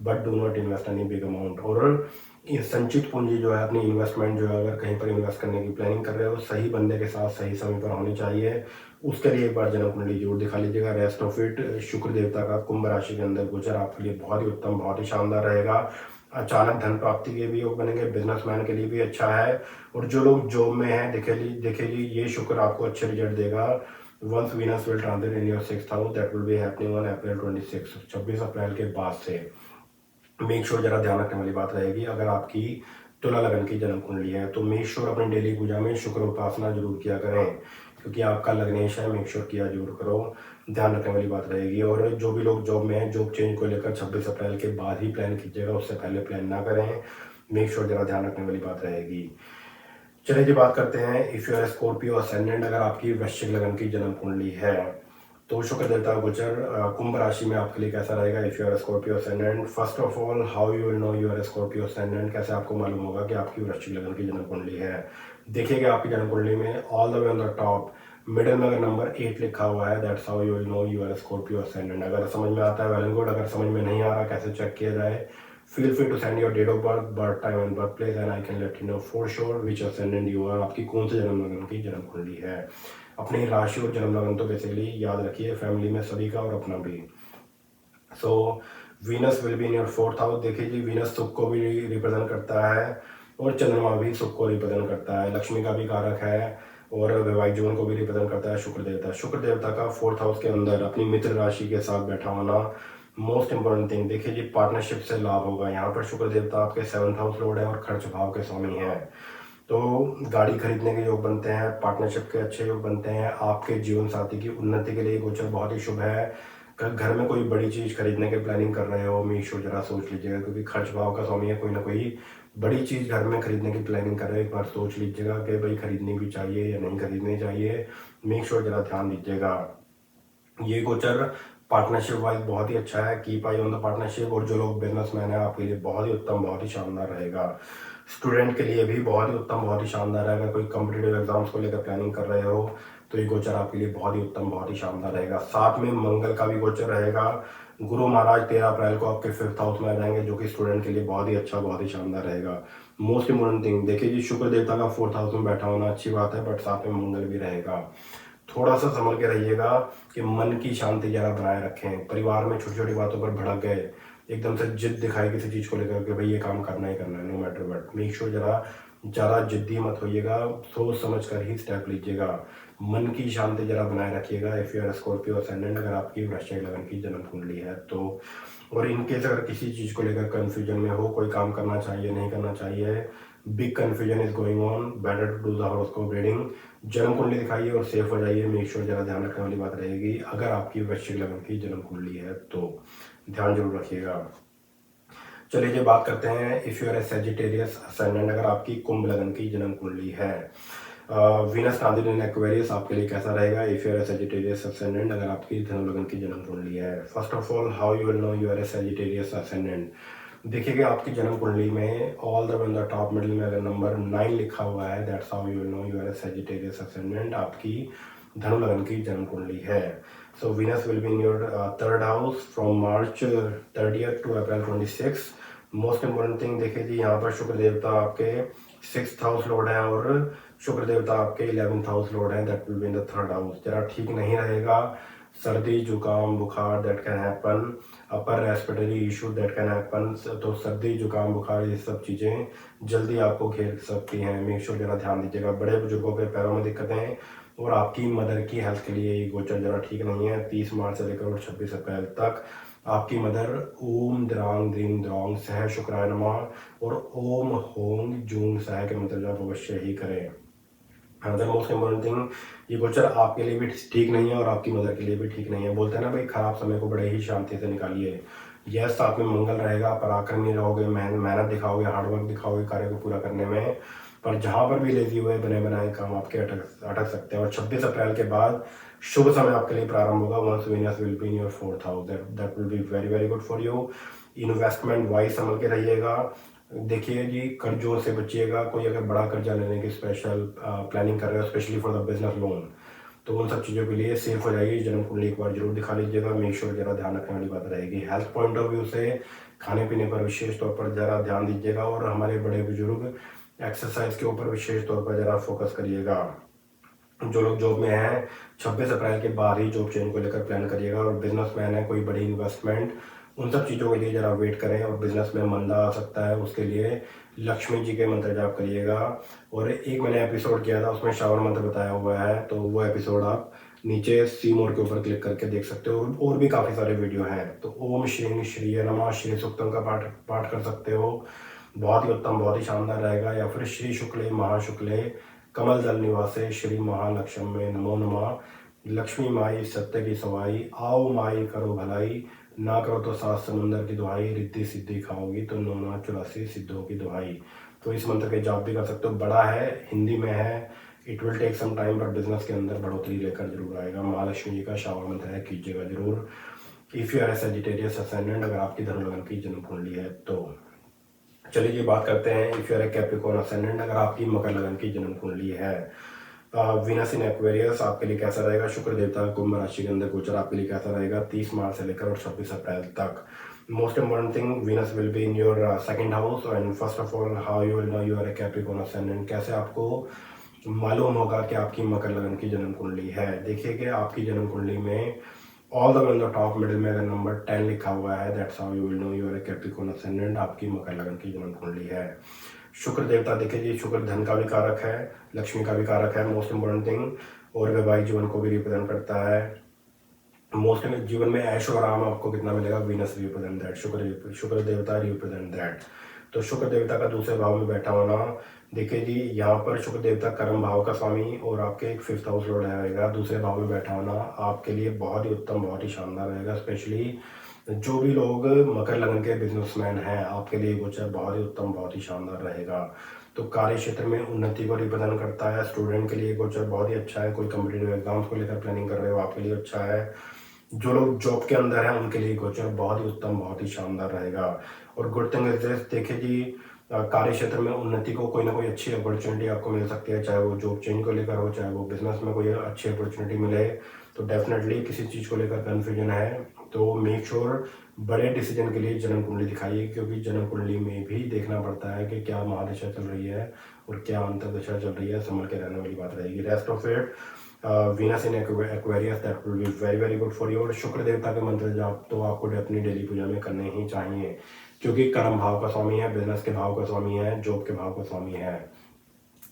but do not invest any big amount. और ये संचित पूंजी जो है, अपनी इन्वेस्टमेंट जो है, अगर कहीं पर इन्वेस्ट करने की प्लानिंग कर रहे हो, सही बंदे के साथ सही समय पर होनी चाहिए। उसके लिए एक बार जन्म कुंडली जरूर दिखा लीजिएगा। रेस्ट ऑफ इट, शुक्र देवता का कुंभ राशि के अंदर गोचर आपके लिए बहुत ही उत्तम, बहुत ही शानदार रहेगा। अचानक धन प्राप्ति के भी योग बनेंगे, बिजनेसमैन के लिए भी अच्छा है। और जो लोग जॉब में हैं, देखिए ये शुक्र आपको अच्छे रिजल्ट देगा। Once Venus will transit in your 6th house, that will be happening on April 26 April के बाद से। मेक श्योर जरा ध्यान रखने वाली बात रहेगी, अगर आपकी तुला लगन की जन्म कुंडली है तो मेक श्योर अपनी डेली पूजा में शुक्र उपासना जरूर किया करें, क्योंकि आपका लग्नेश है, मेक श्योर किया जरूर करो, ध्यान रखने वाली बात रहेगी। और जो भी लोग जॉब में हैं, जॉब चेंज को लेकर 26 अप्रैल के बाद ही प्लान कीजिएगा, उससे पहले प्लान ना करें। मेक श्योर जरा ध्यान रखने वाली बात रहेगी। चलिए जी, बात करते हैं if you are Scorpio ascendant, अगर आपकी वृश्चिक लगन की जन्म कुंडली है तो शुक्र देवता का गोचर कुंभ राशि में आपके लिए कैसा रहेगा if you are Scorpio ascendant. First of all, how you will know you are Scorpio ascendant, कैसे आपको मालूम होगा कि आपकी वृश्चिक लगन की जन्म कुंडली है। देखिएगा आपकी जन्म कुंडली में all the way on the top middle में अगर नंबर 8 लिखा हुआ है, that's how you will know you are Scorpio ascendant. अगर समझ में आता है वेल एंड गुड, अगर समझ में नहीं आ रहा कैसे चेक किया जाए, feel free to send your date of birth, birth time and birth place, and I can let you know for sure which ascendant you are, आपकी कौन से जन्म लगन की जन्म कुंडली है। अपनी राशि और जन्म लगन तो बेसिकली याद रखिए, फैमिली में सभी का और अपना भी। सो Venus will be in your 4th house. देखिए जी, वीनस सुख को भी रिप्रेजेंट करता है और चंद्रमा भी सुख को रिप्रेजेंट करता है, लक्ष्मी का भी कारक है और वैवाहिक जीवन को भी रिप्रेजेंट करता है शुक्र देवता। शुक्र देवता का 4th हाउस के अंदर अपनी मित्र राशि के साथ बैठा होना मोस्ट इंपॉर्टेंट थिंग। देखिए जी, पार्टनरशिप से लाभ होगा। यहाँ पर शुक्र देवता आपके 7th हाउस लॉर्ड है और खर्च भाव के स्वामी है, तो गाड़ी खरीदने के योग बनते हैं, पार्टनरशिप के अच्छे योग बनते हैं, आपके जीवन साथी की उन्नति के लिए गोचर बहुत ही शुभ है। घर में कोई बड़ी चीज़ खरीदने की प्लानिंग कर रहे हो, मेक श्योर जरा सोच लीजिएगा, क्योंकि खर्च भाव का स्वामी है, कोई ना कोई बड़ी चीज़ घर में खरीदने की प्लानिंग कर रहे हो, एक बार सोच लीजिएगा कि भाई खरीदनी भी चाहिए या नहीं खरीदनी चाहिए, मेक श्योर जरा ध्यान दीजिएगा। ये गोचर पार्टनरशिप वाइज बहुत ही अच्छा है, keep I on the partnership. और जो लोग बिजनेसमैन है, आपके लिए बहुत ही उत्तम, बहुत ही शानदार रहेगा। स्टूडेंट के लिए भी बहुत ही उत्तम, बहुत ही शानदार है। अगर कोई कॉम्पिटेटिव एग्जाम्स को लेकर प्लानिंग कर रहे हो तो ये गोचर आपके लिए बहुत ही उत्तम, बहुत ही शानदार रहेगा। साथ में मंगल का भी गोचर रहेगा। गुरु महाराज 13 अप्रैल को आपके 5th हाउस में आ जाएंगे, जो कि स्टूडेंट के लिए बहुत ही अच्छा, बहुत ही शानदार रहेगा। मोस्ट इंपोर्टेंट थिंग, देखिए जी, शुक्र देवता का 4th हाउस में बैठा होना अच्छी बात है, बट साथ में मंगल भी रहेगा। थोड़ा सा संभल के रहिएगा कि मन की शांति जरा बनाए रखें। परिवार में छोटी छोटी बातों पर भड़क गए, एकदम से जिद दिखाई किसी चीज़ को लेकर के भाई ये काम करना ही करना है, no matter what, make sure जरा ज़्यादा जिद्दी मत होइएगा, सोच समझ कर ही स्टेप लीजिएगा। मन की शांति जरा बनाए रखिएगा if you are Scorpio ascendant, अगर आपकी वृश्चिक लगन की जन्म कुंडली है तो। और इनकेस अगर किसी चीज़ को लेकर कन्फ्यूजन में हो, कोई काम करना चाहिए नहीं करना चाहिए, big confusion is going on, better to do the horoscope reading, जन्म कुंडली दिखाइए और सेफ हो जाइए। मेक श्योर जरा ध्यान रखने वाली बात रहेगी, अगर आपकी वृश्चिक लगन की जन्म कुंडली है तो ध्यान जरूर रखिएगा। चलिए जी, बात करते हैं if you are a Sagittarius ascendant, अगर आपकी कुंभ लगन की जन्म कुंडली है। वीनस ट्रांजिट इन एक्वेरियस आपके लिए कैसा रहेगा if you are a Sagittarius ascendant, अगर आपकी धनु लगन की जन्म कुंडली है। First of all, how you will know you are a Sagittarius ascendant. देखिए कि आपकी जन्म कुंडली में all the way in the top middle में अगर नंबर 9 लिखा हुआ है, that's how you will know you are a Sagittarius ascendant, आपकी धनु लगन की जन्म कुंडली है। So Venus will be in your third house from March 30th to April 26। Most important thing देखिए जी, यहाँ पर शुक्र देवता आपके 6th हाउस लॉर्ड है और शुक्र देवता आपके 11th हाउस लॉर्ड है, that will be in the third house. जरा ठीक नहीं रहेगा, सर्दी जुकाम बुखार that can happen, upper respiratory issue that can happen. तो सर्दी जुकाम बुखार ये सब चीज़ें जल्दी आपको घेर सकती हैं, मेक श्योर जरा ध्यान दीजिएगा। बड़े बुजुर्गों के पैरों में दिक्कतें और आपकी मदर की हेल्थ के लिए ये गोचर जरा ठीक नहीं है। 30 मार्च से लेकर 26 अप्रैल तक आपकी मदर ओम द्रांग द्रीम द्रोंग सह शुक्राय नमः और ओम होंग जूंग सह के मंत्र जाप अवश्य ही करें। अनदर मोस्ट इम्पोर्टेंट थिंग, ये गोचर आपके लिए भी ठीक नहीं है और आपकी मदर के लिए भी ठीक नहीं है। बोलते हैं ना भाई, खराब समय को बड़े ही शांति से निकालिए। यस, आप में मंगल रहेगा, पराक्रमी रहोगे, मेहनत दिखाओगे, हार्डवर्क दिखाओगे कार्य को पूरा करने में, पर जहाँ पर भी लेजी हुए बने बनाए काम आपके अटक सकते हैं। और 26 अप्रैल के बाद शुभ समय आपके लिए प्रारंभ होगा। Once Venus will be in your 4th house, that will be very very good for you. Investment wise संभल के रहिएगा। देखिए जी, कर्जों से बचिएगा। कोई अगर बड़ा कर्जा लेने की स्पेशल प्लानिंग कर रहे हो, specially for the business loan, तो उन सब चीज़ों के लिए सेफ हो जाइए। जन्म कुंडली एक बार जरूर दिखा लीजिएगा। मेक श्योर जरा ध्यान रखने वाली बात रहेगी। हेल्थ पॉइंट ऑफ व्यू से खाने पीने पर विशेष तौर पर जरा ध्यान दीजिएगा और हमारे बड़े बुजुर्ग एक्सरसाइज के ऊपर विशेष तौर पर जरा फोकस करिएगा। जो लोग जॉब में हैं, 26 अप्रैल के बाद ही जॉब चेंज को लेकर प्लान करिएगा। और बिजनेसमैन है, कोई बड़ी इन्वेस्टमेंट, उन सब चीज़ों के लिए जरा वेट करें। और बिजनेस में मंदा आ सकता है, उसके लिए लक्ष्मी जी के मंत्र जाप करिएगा। और एक मैंने एपिसोड किया था, उसमें श्रावण मंत्र बताया हुआ है, तो वो एपिसोड आप नीचे सी मोर के ऊपर क्लिक करके देख सकते हो। और भी काफ़ी सारे वीडियो हैं। तो ओम श्री श्री नमः श्री सूक्तम का पाठ कर सकते हो, बहुत ही उत्तम, बहुत ही शानदार रहेगा। या फिर श्री शुक्ले महाशुक्ले कमल दल निवासे श्री महालक्ष्म में नमो नमः, लक्ष्मी माई सत्य की सवाई, आओ माई करो भलाई, ना करो तो 7 समुंदर की दुहाई, रिद्धि सिद्धि खाओगी तो 984 सिद्धों की दुहाई। तो इस मंत्र के जाप भी कर सकते हो। बड़ा है, हिंदी में है, it will take some time, but business के अंदर बढ़ोतरी लेकर जरूर आएगा। महालक्ष्मी जी का श्रावण मंत्र है, कीजिएगा जरूर। If you are a Sagittarius ascendant, अगर आपकी धनु लगन की जन्म कुंडली है तो। चलिए ये बात करते हैं if you are a Capricorn ascendant, अगर आपकी मकर लगन की जन्म कुंडली है। वीनस इन एक्वेरियस आपके लिए कैसा रहेगा। शुक्र देवता कुंभ राशि के अंदर गोचर आपके लिए कैसा रहेगा 30 मार्च से लेकर और 26 अप्रैल तक। Most important thing, Venus will be in your 2nd house. And first of all, how you will know you are a Capricorn ascendant, कैसे आपको मालूम होगा कि आपकी मकर लगन की जन्म कुंडली है। देखिए कि आपकी जन्म कुंडली में all the way on the top middle में अगर नंबर 10 लिखा हुआ है, that's how you will know you are a Capricorn ascendant, आपकी मकर लगन की जन्म कुंडली है। शुक्र देवता देखिए जी, शुक्र धन का भी कारक है, लक्ष्मी का भी कारक है, मोस्ट इंपॉर्टेंट थिंग, और वैवाहिक जीवन को भी रिप्रेजेंट करता है। मोस्ट जीवन में ऐश और आराम आपको कितना मिलेगा, वीनस रिप्रेजेंट दैट, शुक्र देवता रिप्रेजेंट दैट। तो शुक्र देवता का दूसरे भाव में बैठा होना, देखिए जी यहाँ पर शुक्र देवता कर्म भाव का स्वामी और आपके एक 5th हाउस लॉर्ड रहेगा। दूसरे भाव में बैठा होना आपके लिए बहुत ही उत्तम, बहुत ही शानदार रहेगा। स्पेशली जो भी लोग मकर लगन के बिजनेसमैन हैं, आपके लिए गोचर बहुत ही उत्तम, बहुत ही शानदार रहेगा। तो कार्य क्षेत्र में उन्नति को रिप्रेजेंट करता है। स्टूडेंट के लिए गोचर बहुत ही अच्छा है। कोई कॉम्पिटिटिव एग्जाम्स को लेकर प्लानिंग कर रहे हो, आपके लिए अच्छा है। जो लोग जॉब के अंदर हैं, उनके लिए गोचर बहुत ही उत्तम, बहुत ही शानदार रहेगा। और गुड थिंग इज दिस, देखिए जी कार्य क्षेत्र में उन्नति को कोई ना कोई अच्छी अपॉर्चुनिटी आपको मिल सकती है, चाहे वो जॉब चेंज को लेकर हो, चाहे वो बिजनेस में कोई अच्छी अपॉर्चुनिटी मिले। तो डेफिनेटली किसी चीज़ को लेकर कन्फ्यूजन है तो मेक श्योर बड़े डिसीजन के लिए जन्म कुंडली दिखाइए, क्योंकि जन्म कुंडली में भी देखना पड़ता है कि क्या महादशा चल रही है और क्या अंतरदशा चल रही है, संभल के रहने वाली बात रहेगी। Rest of it, Venus in Aquarius that will be very very good for you. और शुक्र देवता के मंत्र जाप तो आपको अपनी डेली पूजा में करने ही चाहिए, क्योंकि कर्म भाव का स्वामी है, बिजनेस के भाव का स्वामी है, जॉब के भाव का स्वामी है।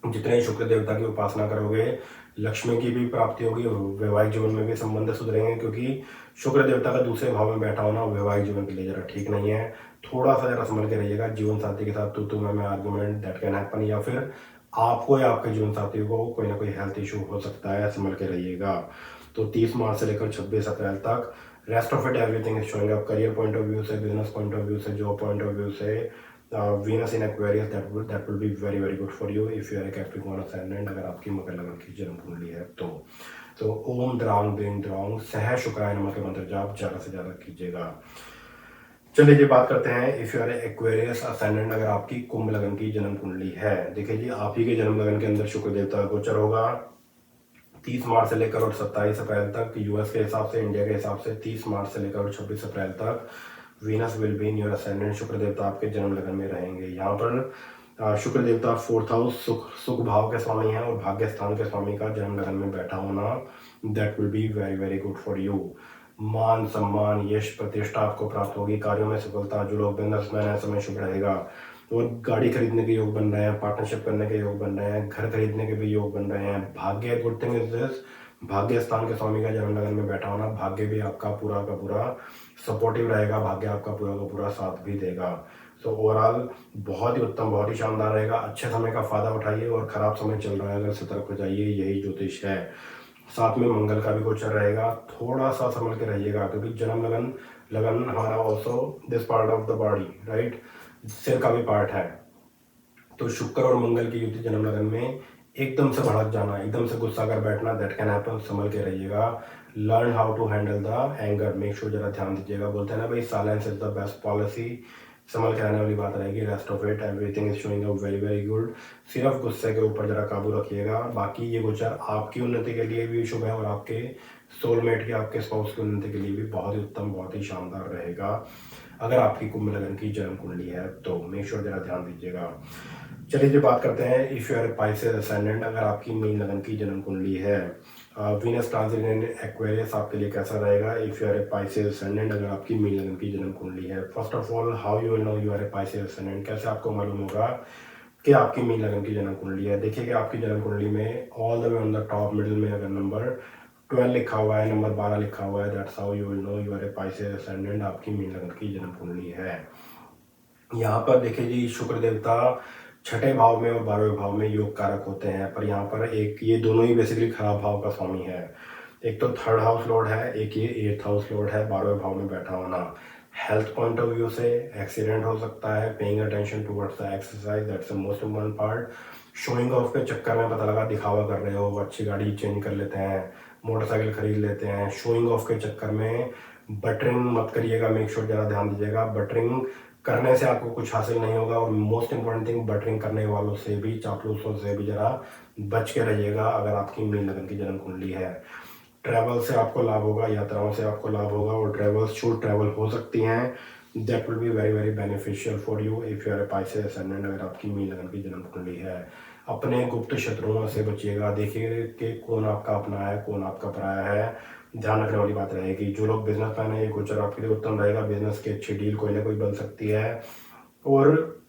जितने शुक्र देवता की उपासना करोगे, लक्ष्मी की भी प्राप्ति होगी और वैवाहिक जीवन में भी संबंध सुधरेंगे, क्योंकि शुक्र देवता का दूसरे भाव में बैठा होना वैवाहिक जीवन के लिए जरा ठीक नहीं है। थोड़ा सा जरा संभल के रहिएगा। जीवन साथी के साथ तू मैं आर्गुमेंट दैट कैन हैपन, या फिर आपको या आपके जीवन साथी को कोई ना कोई हेल्थ इशू हो सकता है, संभल के रहिएगा। तो 30 मार्च से लेकर 26 अप्रैल तक rest of it everything is showing up. Career point of view से, बिजनेस पॉइंट ऑफ व्यू से, जॉब पॉइंट ऑफ व्यू से Venus in Aquarius, that will be very very good for you if you are a Capricorn ascendant, अगर आपकी मकर लगन की जन्म कुंडली है तो ओम द्रांग बिंग द्रांग सह शुक्राय नमः के मंत्र जाप ज़्यादा से ज़्यादा कीजिएगा। चलिए जी बात करते हैं if you are Aquarius ascendant, अगर आपकी कुंभ लगन की जन्म कुंडली है। देखिए जी, आप ही के जन्म लगन के अंदर शुक्र देवता का गोचर होगा 30 मार्च से लेकर और 27 अप्रैल तक यूएस के हिसाब से, इंडिया के हिसाब से 30 मार्च से लेकर और 26 अप्रैल तक Venus will be in your ascendant, शुक्र देवता आपके जन्म लगन में रहेंगे। यहाँ पर शुक्र देवता 4th हाउस सुख भाव के स्वामी हैं और भाग्य स्थान के स्वामी का जन्म लगन में बैठा होना that will be very very good for you. मान सम्मान यश प्रतिष्ठा आपको प्राप्त होगी, कार्यों में सफलता, जो लोग बिजनेसमैन है समय शुभ रहेगा और गाड़ी खरीदने के योग बन रहे हैं, पार्टनरशिप करने के योग बन रहे हैं, घर खरीदने के भी योग बन रहे हैं। भाग्य, गुड थिंग इज दिस, भाग्य स्थान के स्वामी का जन्म लगन में बैठा होना, भाग्य भी आपका पूरा का पूरा सपोर्टिव रहेगा, भाग्य आपका पूरा का पूरा साथ भी देगा। सो ओवरऑल बहुत ही उत्तम, बहुत ही शानदार रहेगा। अच्छे समय का फायदा उठाइए और खराब समय चल रहा है अगर सतर्क हो जाइए, यही ज्योतिष है। साथ में मंगल का भी गोचर रहेगा, थोड़ा सा संभल के रहिएगा क्योंकि जन्म लगन लगन हमारा also this part of the body, right, सिर का भी पार्ट है। तो शुक्र और मंगल की युति जन्म लगन में एकदम से भड़क जाना, एकदम से गुस्सा कर बैठना, दैट कैन हैपन, संभल के रहिएगा। Learn how to handle the anger, make sure जरा ध्यान दीजिएगा। बोलते हैं ना भाई, silence is the best policy, संभल के रहने वाली बात रहेगी। Rest of it everything is showing up very very good. सिर्फ गुस्से के ऊपर जरा काबू रखिएगा, बाकी ये गोचर आपकी उन्नति के लिए भी शुभ है और आपके सोलमेट के, आपके स्पाउस की उन्नति के लिए भी बहुत ही उत्तम, बहुत ही शानदार रहेगा अगर आपकी कुंभ लगन की जन्म कुंडली है तो। मेक श्योर जरा ध्यान दीजिएगा। चलिए जो बात करते हैं if you are Pisces ascendant, अगर आपकी मीन लगन की जन्म कुंडली है। वीनस ट्रांजिट इन एक्वेरियस आपके लिए कैसा रहेगा if you are a Pisces ascendant, अगर आपकी मीन लगन की जन्म कुंडली है। First of all, how you will know you are a Pisces ascendant, कैसे आपको मालूम होगा कि आपकी मीन लगन की जन्म कुंडली है। देखिए कि आपकी जन्म कुंडली में all the way on the top middle में अगर नंबर 12 लिखा हुआ है, नंबर 12 लिखा हुआ है, that's how you will know you are a Pisces ascendant, आपकी मीन लगन की जन्म कुंडली है। यहाँ पर देखिए जी, शुक्र देवता 6ठे भाव में और 12वें भाव में योग कारक होते हैं, पर यहाँ पर एक ये दोनों ही बेसिकली खराब भाव का स्वामी है। एक तो 3rd हाउस लॉर्ड है, एक ये 8th हाउस लॉर्ड है, 12वें भाव में बैठा होना। हेल्थ पॉइंट ऑफ व्यू से एक्सीडेंट हो सकता है, paying attention towards the exercise, that's the most important part. Showing off के चक्कर में पता लगा दिखावा कर रहे हो, अच्छी गाड़ी चेंज कर लेते हैं, मोटरसाइकिल खरीद लेते हैं, शोइंग ऑफ के चक्कर में बटरिंग मत करिएगा, मेक श्योर जरा ध्यान दीजिएगा। बटरिंग करने से आपको कुछ हासिल नहीं होगा और मोस्ट इंपॉर्टेंट थिंग, बटरिंग करने वालों से भी, चापलूसों से भी जरा बच के रहिएगा अगर आपकी मीन लगन की जन्म कुंडली है। ट्रैवल से आपको लाभ होगा, यात्राओं से आपको लाभ होगा और ट्रैवल्स शॉर्ट ट्रैवल हो सकती हैं, that will be very very beneficial for you if you are a Pisces ascendant, अगर आपकी मीन लगन की जन्म कुंडली है। अपने गुप्त शत्रुओं से बचिएगा, देखिए कि कौन आपका अपना है, कौन आपका पराया है, ध्यान रखने वाली बात रहेगी। जो लोग बिजनेस मैन है, ये गोचर आपके लिए उत्तम रहेगा, बिजनेस की अच्छी डील कोई ना कोई बन सकती है। और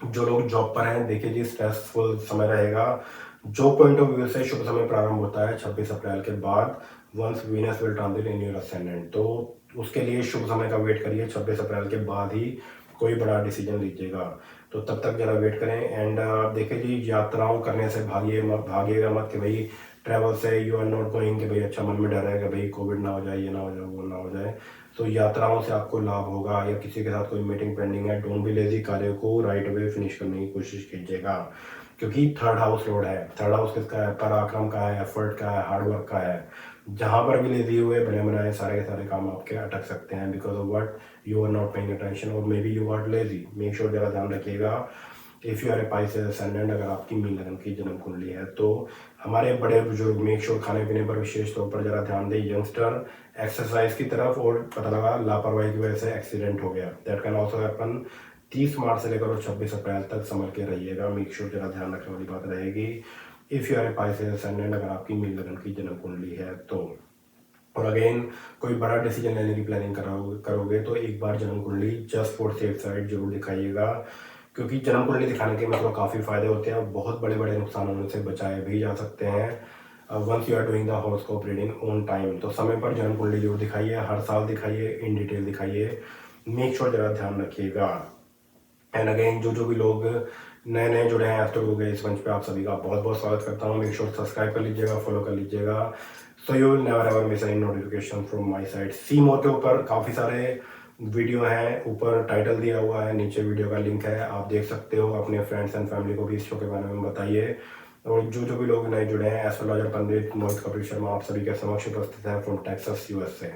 जो लोग जॉब पर हैं, देखिए जी, स्ट्रेसफुल समय रहेगा। जॉब पॉइंट ऑफ व्यू से शुभ समय प्रारंभ होता है 26 अप्रैल के बाद, once Venus will transit in your ascendant, तो उसके लिए शुभ समय का वेट करिए, 26 अप्रैल के बाद ही कोई बड़ा डिसीजन लीजिएगा, तो तब तक जरा वेट करें। एंड देखिए जी, यात्राओं करने से भागिएगा मत कि भाई ट्रैवल से यू आर नॉट गोइंग कि भाई अच्छा मन में डर है कि भाई कोविड ना हो जाए, ये ना हो जाए, वो ना हो जाए। तो यात्राओं से आपको लाभ होगा, या किसी के साथ कोई मीटिंग पेंडिंग है, डोंट बी लेजी, कार्य को राइट वे फिनिश करने की कोशिश कीजिएगा क्योंकि 3rd हाउस लॉर्ड है। 3rd हाउस किसका है? पराक्रम का है, एफर्ट का है, हार्डवर्क का है। जहां पर भी लेजी हुए, बने बनाए सारे के सारे काम आपके अटक सकते हैं because of what, you are not paying attention और may be you are lazy. Make sure जरा ध्यान रखिएगा if you are a Pisces ascendant, अगर आपकी मीन लगन की जन्म कुंडली है तो। हमारे बड़े बुजुर्ग मेक श्योर खाने पीने पर विशेष तौर पर जरा ध्यान दें, यंगस्टर एक्सरसाइज की तरफ, और पता लगा लापरवाही की वजह से एक्सीडेंट हो गया, दैट कैन ऑल्सो हैपन। 30 मार्च से लेकर और 26 अप्रैल तक संभल के रहिएगा, मेक श्योर जरा ध्यान रखने वाली बात रहेगी if you are a Pisces ascendant, अगर आपकी मीन लगन की जन्म कुंडली है तो। और अगेन, कोई बड़ा डिसीजन लेने की प्लानिंग करोगे तो एक बार जन्म कुंडली जस्ट फॉर सेफ साइड जरूर दिखाइएगा, क्योंकि जन्म कुंडली दिखाने के मतलब काफ़ी फायदे होते हैं, बहुत बड़े बड़े नुकसान होने से बचाए भी जा सकते हैं once you are doing the horoscope reading on time. तो समय पर जन्म कुंडली जरूर दिखाइए, हर साल दिखाइए, इन डिटेल दिखाइए, मेक श्योर जरा ध्यान रखिएगा। एंड अगेन, जो भी लोग नए नए जुड़े हैं एस्ट्रो गुरु के इस मंच पे, आप सभी का बहुत बहुत स्वागत करता हूँ। मेक श्योर सब्सक्राइब कर लीजिएगा, फॉलो कर लीजिएगा, so you will never ever miss any notification from my side. सी मोर के ऊपर काफ़ी सारे वीडियो है, ऊपर टाइटल दिया हुआ है, नीचे वीडियो का लिंक है, आप देख सकते हो। अपने फ्रेंड्स एंड फैमिली को भी इस शो के बारे में बताइए। और जो भी लोग नए जुड़े हैं, एस्ट्रोलॉजर पंडित मोहित कपिल शर्मा आप सभी के समक्ष उपस्थित है फ्रॉम टेक्सास यूएसए।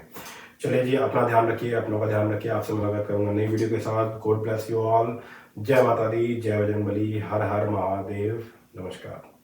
चलिए जी, अपना ध्यान रखिए, अपनों का ध्यान रखिए। आपसे मुलाकात करूंगा नई वीडियो के साथ। God bless you all. जय माता दी, जय बजरंगबली, हर हर महादेव, नमस्कार।